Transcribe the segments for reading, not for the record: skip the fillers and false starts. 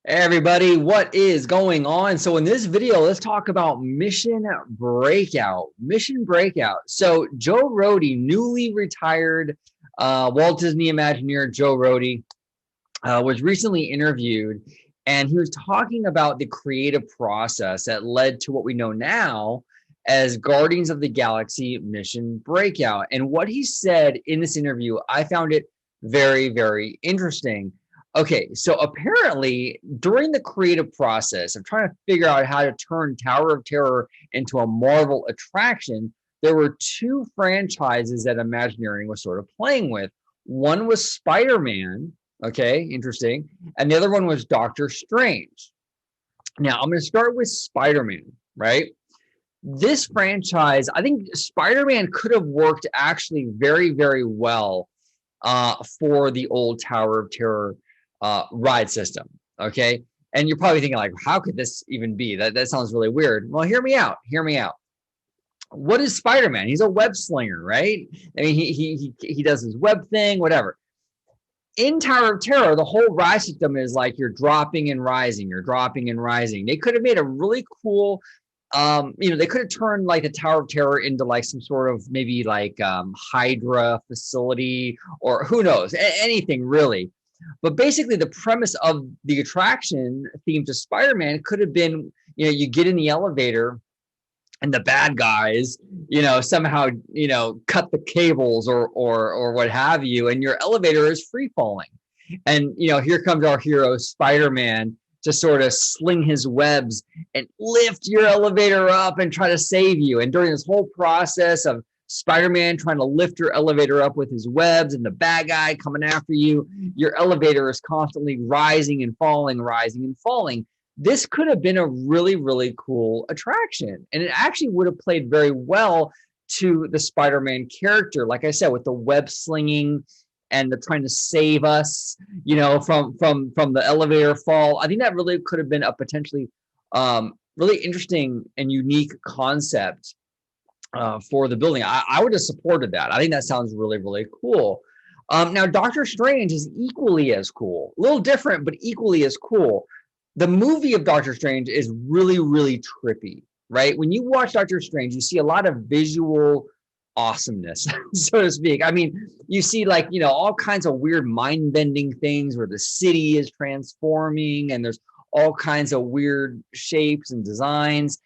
Hey everybody, what is going on? So in this video, let's talk about Mission Breakout. Mission Breakout. So Joe Rohde, newly retired Walt Disney Imagineer Joe Rohde, was recently interviewed, and he was talking about the creative process that led to what we know now as Guardians of the Galaxy Mission Breakout. And what he said in this interview, I found it very, very interesting. Okay, so apparently during the creative process of trying to figure out how to turn Tower of Terror into a Marvel attraction, there were two franchises that Imagineering was sort of playing with. One was Spider-Man. Okay, interesting. And the other one was Doctor Strange. Now, I'm going to start with Spider-Man, right? This franchise, I think Spider-Man could have worked actually very, very well for the old Tower of Terror ride system. Okay. And you're probably thinking, like, how could this even be? That sounds really weird. Well, hear me out. Hear me out. What is Spider-Man? He's a web slinger, right? I mean, he does his web thing, whatever. In Tower of Terror, the whole rise system is like you're dropping and rising, you're dropping and rising. They could have made a really cool, they could have turned like the Tower of Terror into like some sort of maybe like Hydra facility or who knows, anything really. But basically, the premise of the attraction theme to Spider-Man could have been, you get in the elevator and the bad guys, somehow, cut the cables or what have you, and your elevator is free falling. And here comes our hero Spider-Man to sort of sling his webs and lift your elevator up and try to save you. And during this whole process of Spider-Man trying to lift your elevator up with his webs and the bad guy coming after you, your elevator is constantly rising and falling, rising and falling. This could have been a really, really cool attraction. And it actually would have played very well to the Spider-Man character. Like I said, with the web slinging and the trying to save us, from the elevator fall. I think that really could have been a potentially really interesting and unique concept for the building. I would have supported that. I think that sounds really, really cool. Now, Doctor Strange is equally as cool. A little different, but equally as cool. The movie of Doctor Strange is really, really trippy, right? When you watch Doctor Strange, you see a lot of visual awesomeness, so to speak. I mean, you see like, all kinds of weird mind-bending things where the city is transforming and there's all kinds of weird shapes and designs.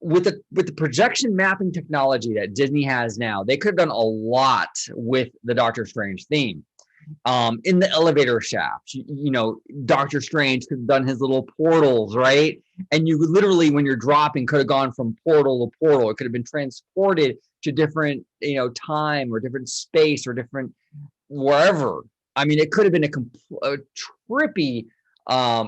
With the projection mapping technology that Disney has now, they could have done a lot with the Doctor Strange theme. In the elevator shaft, Doctor Strange could have done his little portals, right? And you literally, when you're dropping, could have gone from portal to portal. It could have been transported to different, time or different space or different wherever. I mean, it could have been a trippy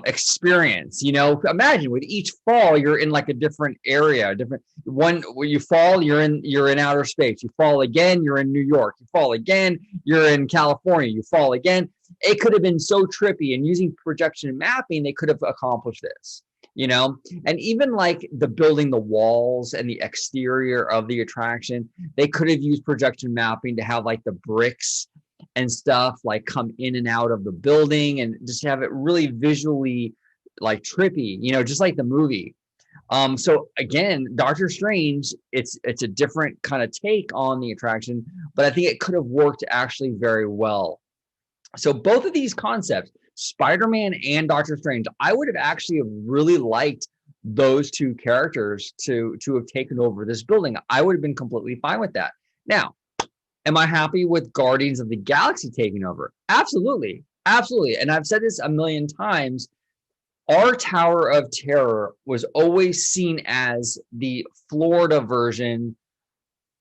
experience. Imagine with each fall you're in like a different area, different one. Where you fall, you're in outer space. You fall again, you're in New York. You fall again, you're in California. You fall again. It could have been so trippy, and using projection mapping they could have accomplished this. And even like the building the walls and the exterior of the attraction, they could have used projection mapping to have like the bricks and stuff like come in and out of the building and just have it really visually like trippy, just like the movie. So again, Doctor Strange, it's a different kind of take on the attraction, but I think it could have worked actually very well. So both of these concepts, Spider-Man and Doctor Strange, I would have actually really liked those two characters to have taken over this building. I would have been completely fine with that. Now, am I happy with Guardians of the Galaxy taking over? Absolutely. Absolutely. And I've said this a million times. Our Tower of Terror was always seen as the Florida version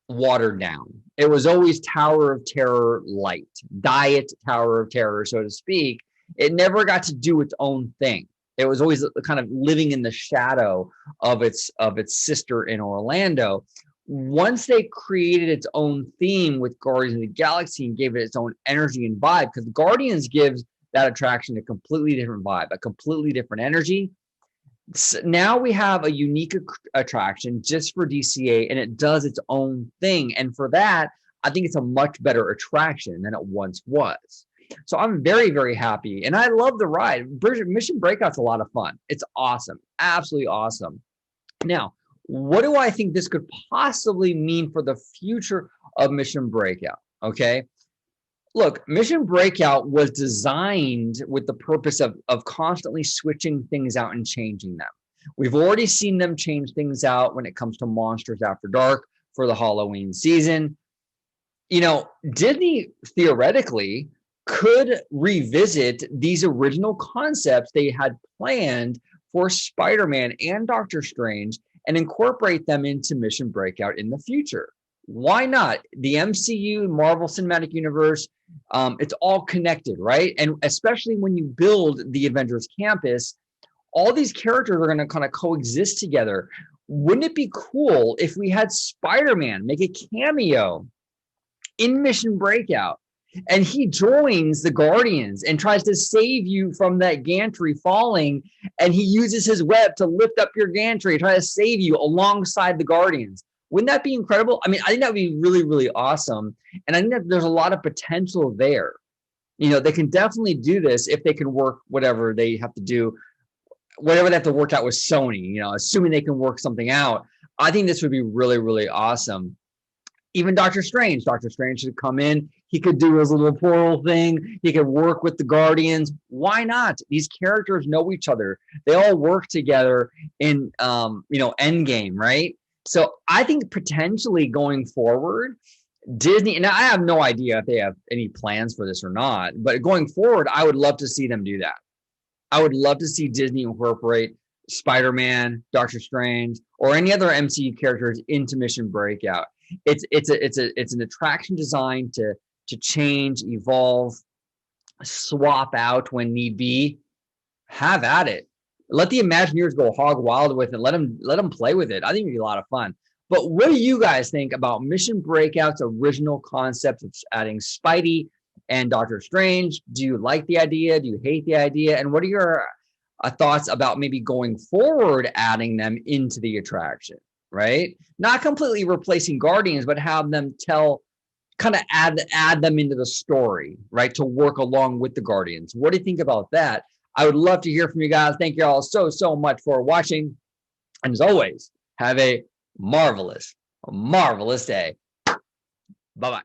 watered down. It was always Tower of Terror light, diet Tower of Terror, so to speak. It never got to do its own thing. It was always kind of living in the shadow of its sister in Orlando. Once they created its own theme with Guardians of the Galaxy and gave it its own energy and vibe, because Guardians gives that attraction a completely different vibe, a completely different energy. So now we have a unique attraction just for DCA, and it does its own thing. And for that, I think it's a much better attraction than it once was. So I'm very, very happy. And I love the ride. Mission Breakout's a lot of fun. It's awesome. Absolutely awesome. Now, what do I think this could possibly mean for the future of Mission Breakout? Okay. Look, Mission Breakout was designed with the purpose of constantly switching things out and changing them. We've already seen them change things out when it comes to Monsters After Dark for the Halloween season. You know, Disney theoretically could revisit these original concepts they had planned for Spider-Man and Doctor Strange and incorporate them into Mission Breakout in the future. Why not? The MCU, Marvel Cinematic Universe, it's all connected, right? And especially when you build the Avengers campus, all these characters are going to kind of coexist together. Wouldn't it be cool if we had Spider-Man make a cameo in Mission Breakout and he joins the Guardians and tries to save you from that gantry falling, and he uses his web to lift up your gantry, try to save you alongside the Guardians? Wouldn't that be incredible? I mean, I think that would be really, really awesome. And I think that there's a lot of potential there. You know, they can definitely do this if they can work whatever they have to do, whatever they have to work out with Sony, you know, assuming they can work something out. I think this would be really, really awesome. Even Doctor Strange should come in. He could do his little portal thing. He could work with the Guardians. Why not? These characters know each other. They all work together in, Endgame, right? So I think potentially going forward, Disney, and I have no idea if they have any plans for this or not, but going forward, I would love to see them do that. I would love to see Disney incorporate Spider-Man, Doctor Strange, or any other MCU characters into Mission Breakout. It's an attraction designed to change, evolve, swap out when need be. Have at it. Let the Imagineers go hog wild with it. Let them play with it. I think it'd be a lot of fun. But what do you guys think about Mission Breakout's original concept of adding Spidey and Doctor Strange? Do you like the idea? Do you hate the idea? And what are your thoughts about maybe going forward, adding them into the attraction, right? Not completely replacing Guardians, but have them kind of add them into the story, right? To work along with the Guardians. What do you think about that? I would love to hear from you guys. Thank you all so much for watching. And as always, have a marvelous day. Bye-bye.